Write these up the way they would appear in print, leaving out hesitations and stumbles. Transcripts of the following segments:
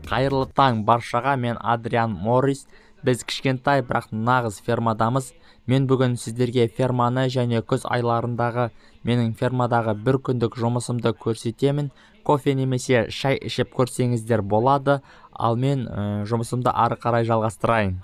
Қайырлы таң баршаға, мен Адриан Моррис. Біз кішкентай, бірақ нағыз фермадамыз. Мен бүгін сіздерге ферманы және күз айларындағы менің фермадағы бір күндік жұмысымды көрсетемін. Кофе немесе шай ішіп көрсеңіздер болады, ал мен жұмысымды ары қарай жалғастырайын.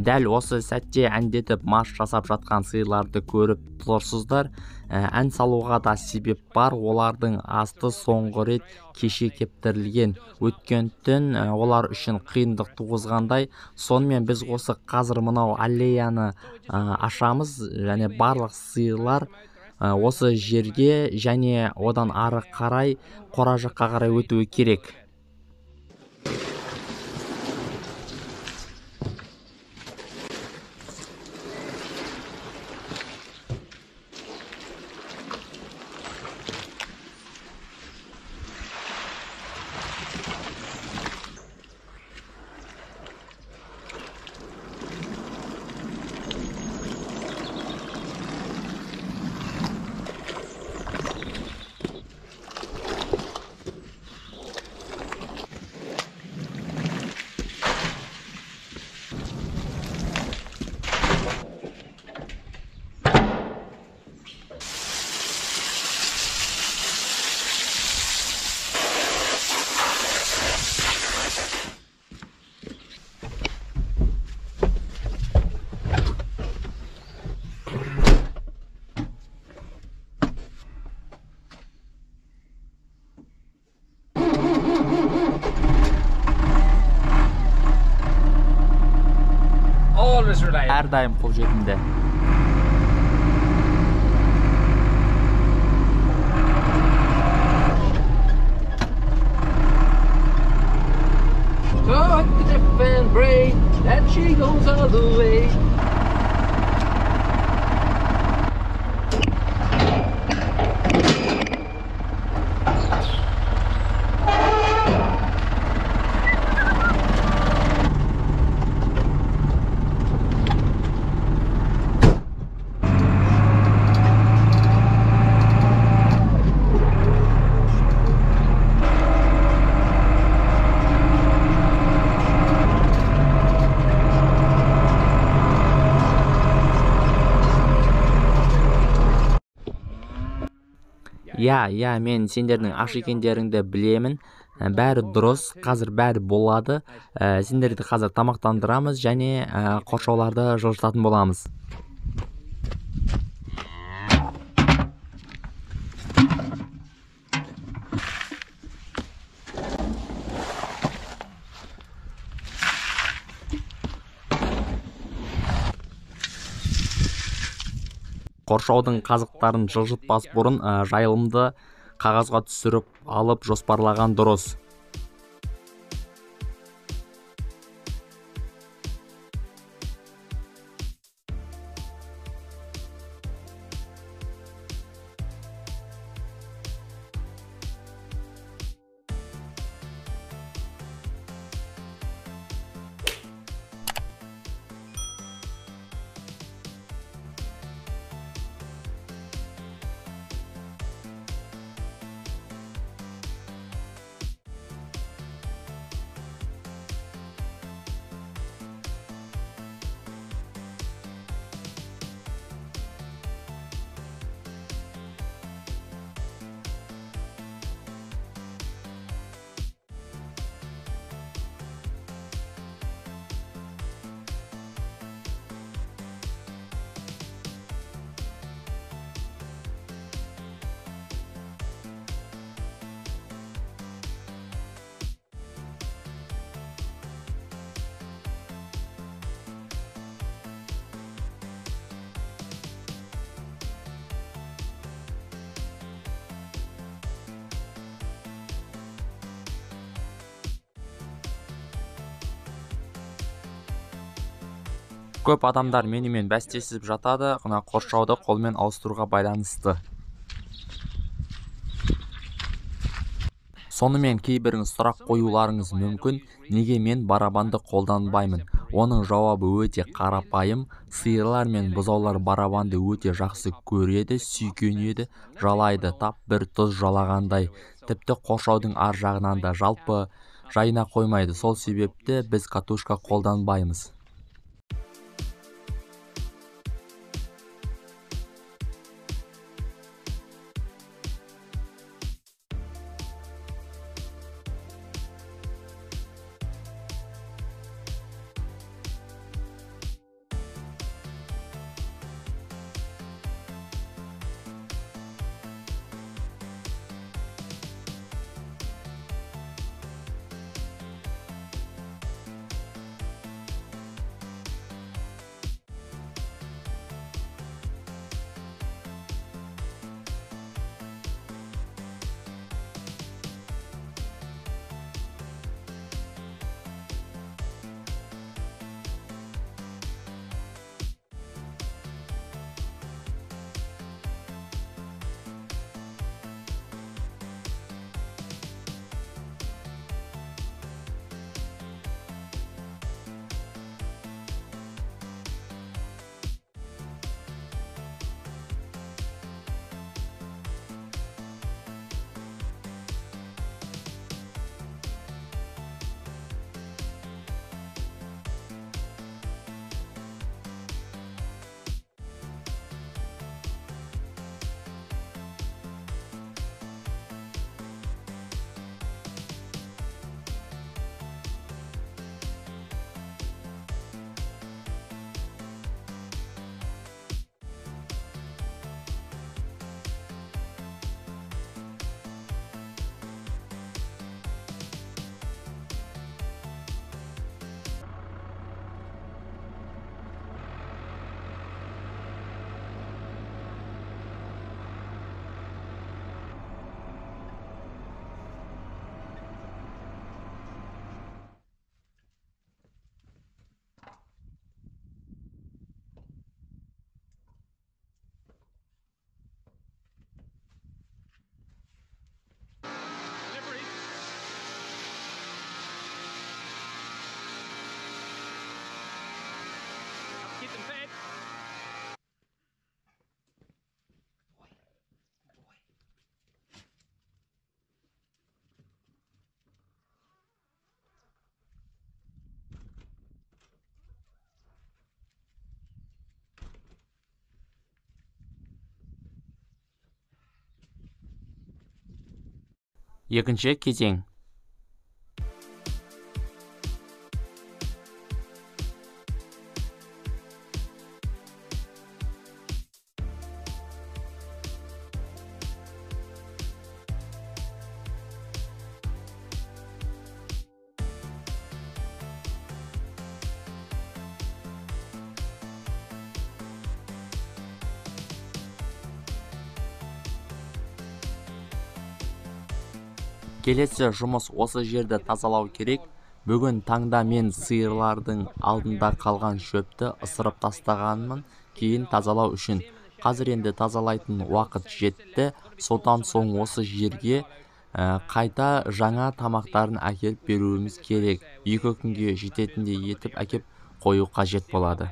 Дәл осы сәтте әндетіп марш жасап жатқан сиырларды көріп тұрсыздар. Ән салуға да себеп бар. Олардың асты соңғы рет кеше кептірілген. Өткен түн олар үшін қиындық туғызғандай. Сонымен біз осы қазір мынау аллеяны ашамыз, және барлық сиырлар осы жерге және одан ары қарай қора жаққа қарай өтуі керек. Әрдайым қолжетімді. Cut the different braid, that she goes all the way. Я, мен сендердің аш екендеріңді білемін. Бәрі дұрыс, қазір бәрі болады. Сендерді қазір тамақтандырамыз және қоршауларды жылжытатын боламыз. Қоршаудың қазықтарын жылжытпас бұрын жайылымды қағазға түсіріп алып жоспарлаған дұрыс. Көп адамдар менімен бәстесіп жатады, қоршауды қолмен ауыстыруға байланысты. Сонымен кейбіріңіз сұрақ қоюларыңыз мүмкін, неге мен барабанды қолданбаймын? Оның жауабы өте қарапайым. Сиырлар мен бұзаулар барабанды өте жақсы көреді, сүйкенеді, жалайды, тап бір тұз жалағандай. Тіпті қоршаудың ар жағынан да жалпы жайына қоймайды. Сол себепті біз катушка қолданбаймыз. Екінші кезең. Келесі жұмыс осы жерді тазалау керек. Бүгін таңда мен сиырлардың алдында қалған шөпті ысырып тастағанмын, кейін тазалау үшін. Қазір енді тазалайтын уақыт жетті. Содан соң осы жерге қайта жаңа тамақтарын әкеліп беруіміз керек. 2 күнге жететіндей етіп әкеп қою қажет болады.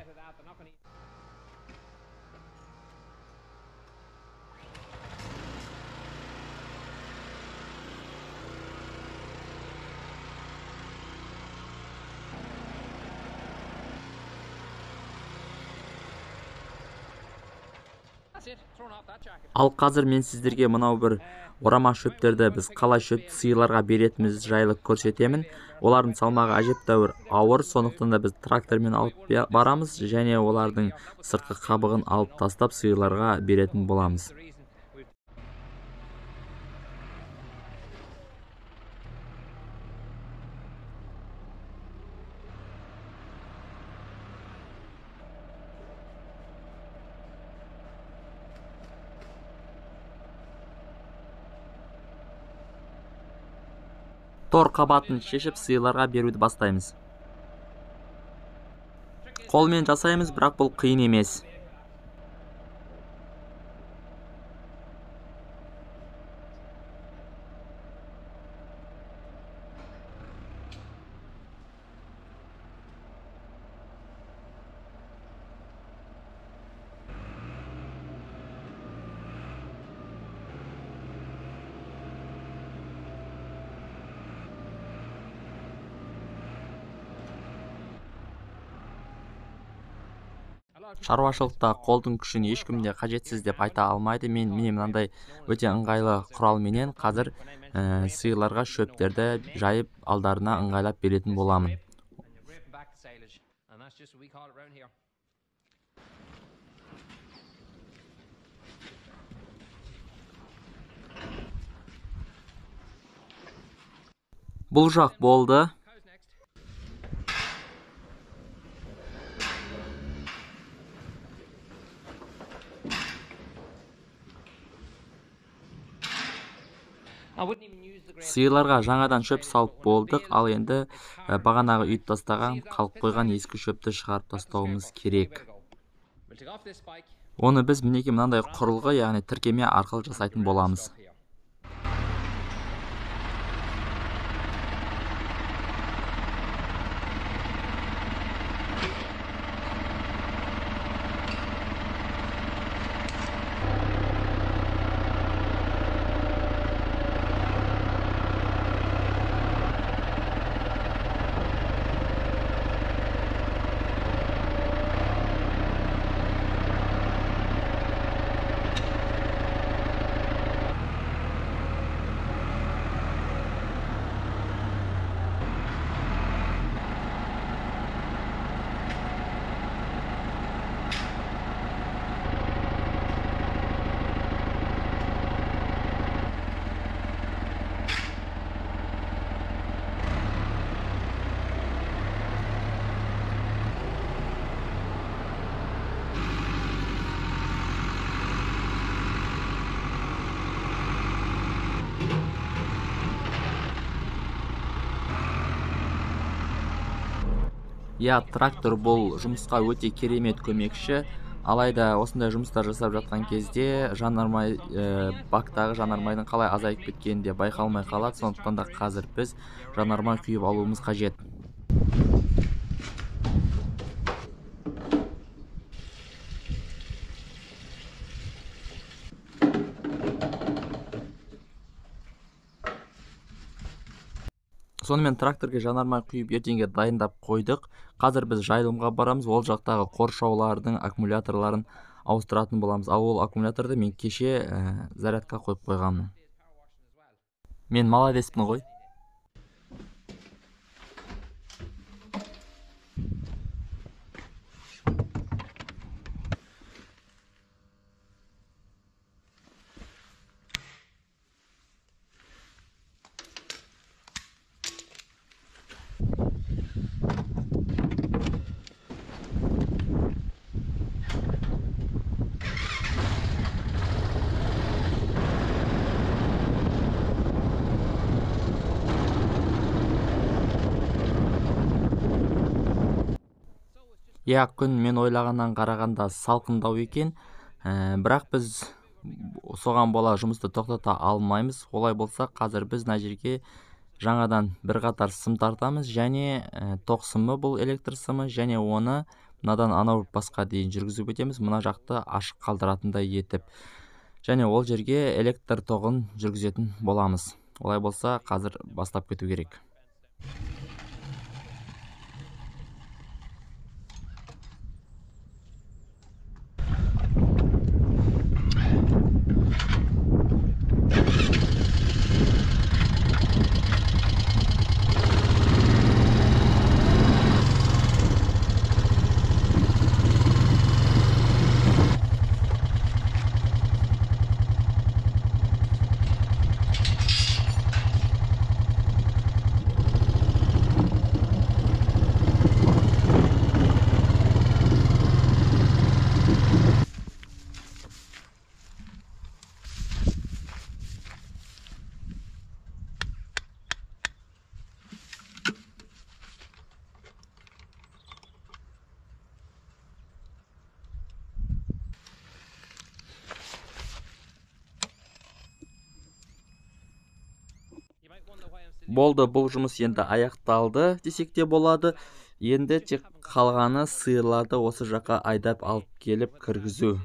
Ал қазір мен сіздерге мынау бір орама шөптерді біз қалай шөпті сиырларға беретініміз жайлы көрсетемін. Олардың салмағы әжептәуір ауыр, сондықтан да біз трактормен алып барамыз және олардың сыртқы қабығын алып тастап сиырларға беретін боламыз. Тор қабатын шешіп сиырларға беруді бастаймыз. Кол менен жасайбыз, бирок бул кыйын эмес. Шаруашылыкта колдун күчүн эч ким да кажетсиз деп айта алмайды. Мен міне мындай өтө ыңгайлы курал менен азыр сыйларга шөптерди жайып алдарына ыңгайлап беретін боламын. Бул жак болду. Сыйларга жаңадан шөп салып болдук. Ал энди баганагы үйүп тастаган, калып койгон эски шөптү чыгарып тастообуз керек. Оны биз минеки мындай курулга, яғни тиркеме аркылуу жасайтын боламыз. Трактор бул жумуска өтө керемет көмөкчү. Алайда осундай жумуштар жасап жаткан кезде жанармай бактагы жанармайдын калай азайып кеткени де байкалмай калат. Сондуктан да азыр биз жанармай күйүп алуубуз кажет. Сонымен тракторге жанармай күйүп эртеңге дайындап койдук. Азыр биз жайылымга барабыз. Ол жактагы коршоолардын аккумуляторлорун ауыстыратын боламыз. Ал бул аккумуляторду мен кеше зарядка коюп койгонмун. Мен молодецмин ғой. Күн мен ойлагандан караганда салкындау экен. Бирок биз соган бола жумусту токтото алмайбыз. Олай болсо, азыр биз мына жерге жаңадан бир катар сым тартабыз және ток сымы, бул электр сымы, және оны мынадан анау баска дейин жүргүзүп өтөбүз. Мына жакты ашык калтыратындай этип. Және ол жерге электр тогун жүргүзөтүн боламыз. Олай болсо, азыр баштап кетүү керек. Болды, бұл жұмыс енді аяқталды десек те болады. Енді тек қалғаны сиырларды осы жаққа айдап алып келіп кіргізу.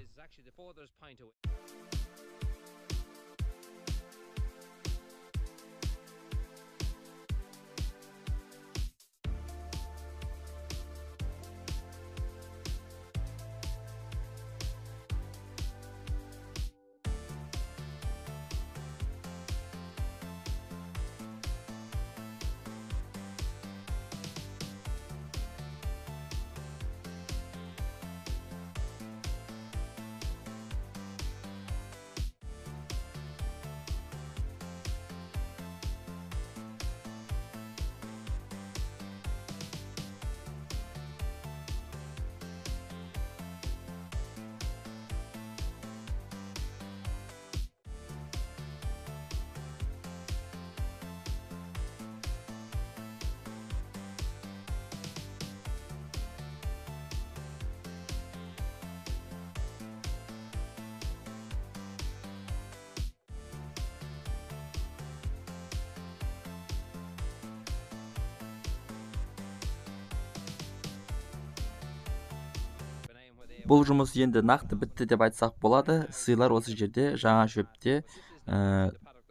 Бұл жұмыс енді нақты бітті деп айтсақ болады. Сыйлар осы жерде жаңа шөпте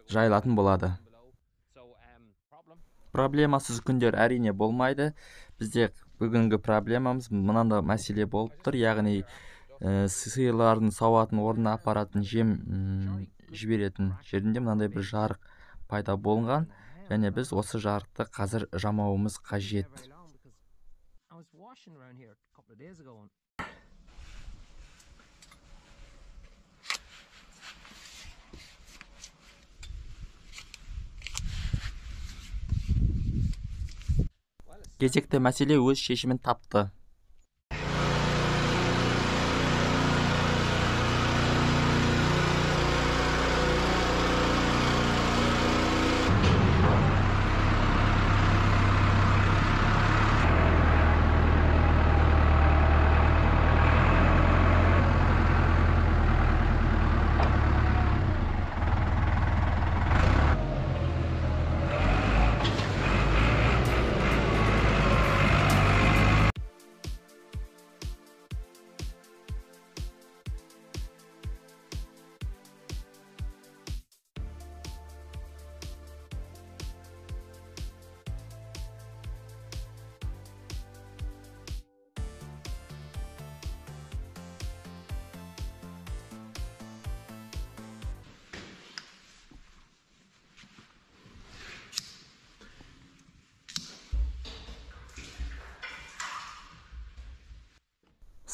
жайылатын болады. Проблемасыз күндер әрине болмайды. Бізде бүгінгі проблемамыз мынандай мәселе болып тұр. Яғни сыйлардың сауатын орнына апаратын жем жіберетін жерінде мынандай бір жарық пайда болған. Және біз осы жарықты қазір жамауымыз қажет. Кезекті мәселе өз шешімін тапты.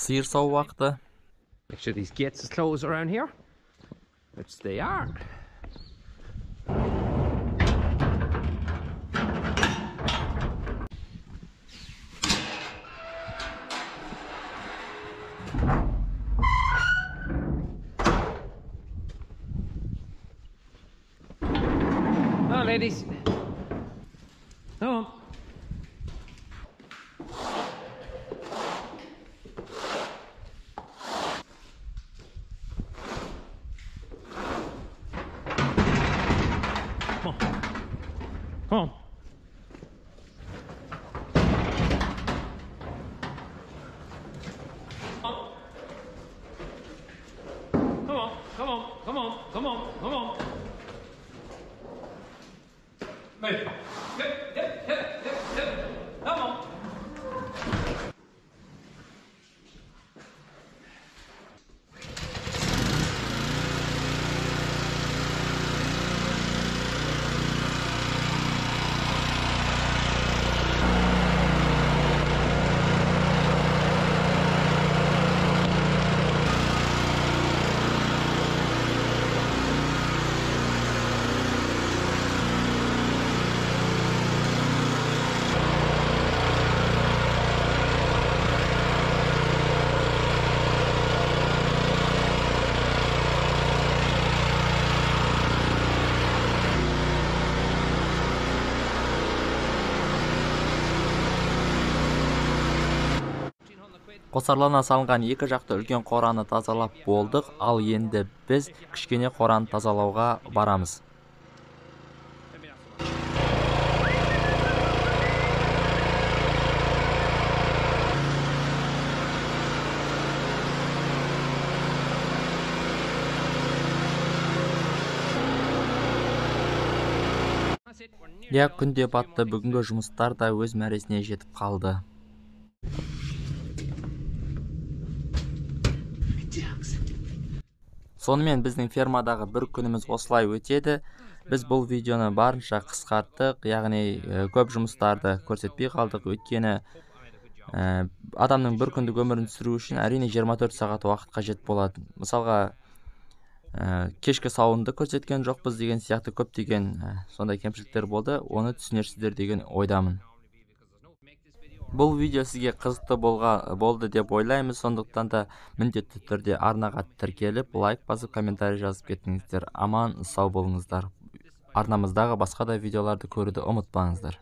Sıyır savu vakti. Make sure these gates is closed around here, which they are. Come on, ladies. Come on. Come on. Come on, come on, come on, come on, come on. Hey. Come on. Қосарлана салынған екі жақты үлкен қораны тазалап болдық, ал енді біз кішкене қораны тазалауға барамыз. Я күнде батты, бүгінгі жұмыстар да өз мәресіне жетіп қалды. Сонымен біздің фермадағы бір күніміз осылай өтеді. Біз бұл видеоны барынша қысқарттық, яғни көп жұмыстарды көрсетпей қалдық, өйткені адамның бір күндік өмірін сүру үшін әрине 24 сағат уақыт қажет болады. Мысалға, кешкі сауынды көрсеткен жоқпыз деген сияқты көптеген сондай кемшіліктер болды, оны түсінерсіздер деген ойдамын. Бұл видео сізге қызықты болды деп ойлаймыз, сондықтан да міндетті түрде арнаға тіркеліп, лайк басып, комментарий жазып кетіңіздер. Аман, сау болыңыздар. Арнамыздағы басқа да видеоларды көруді ұмытпаңыздар.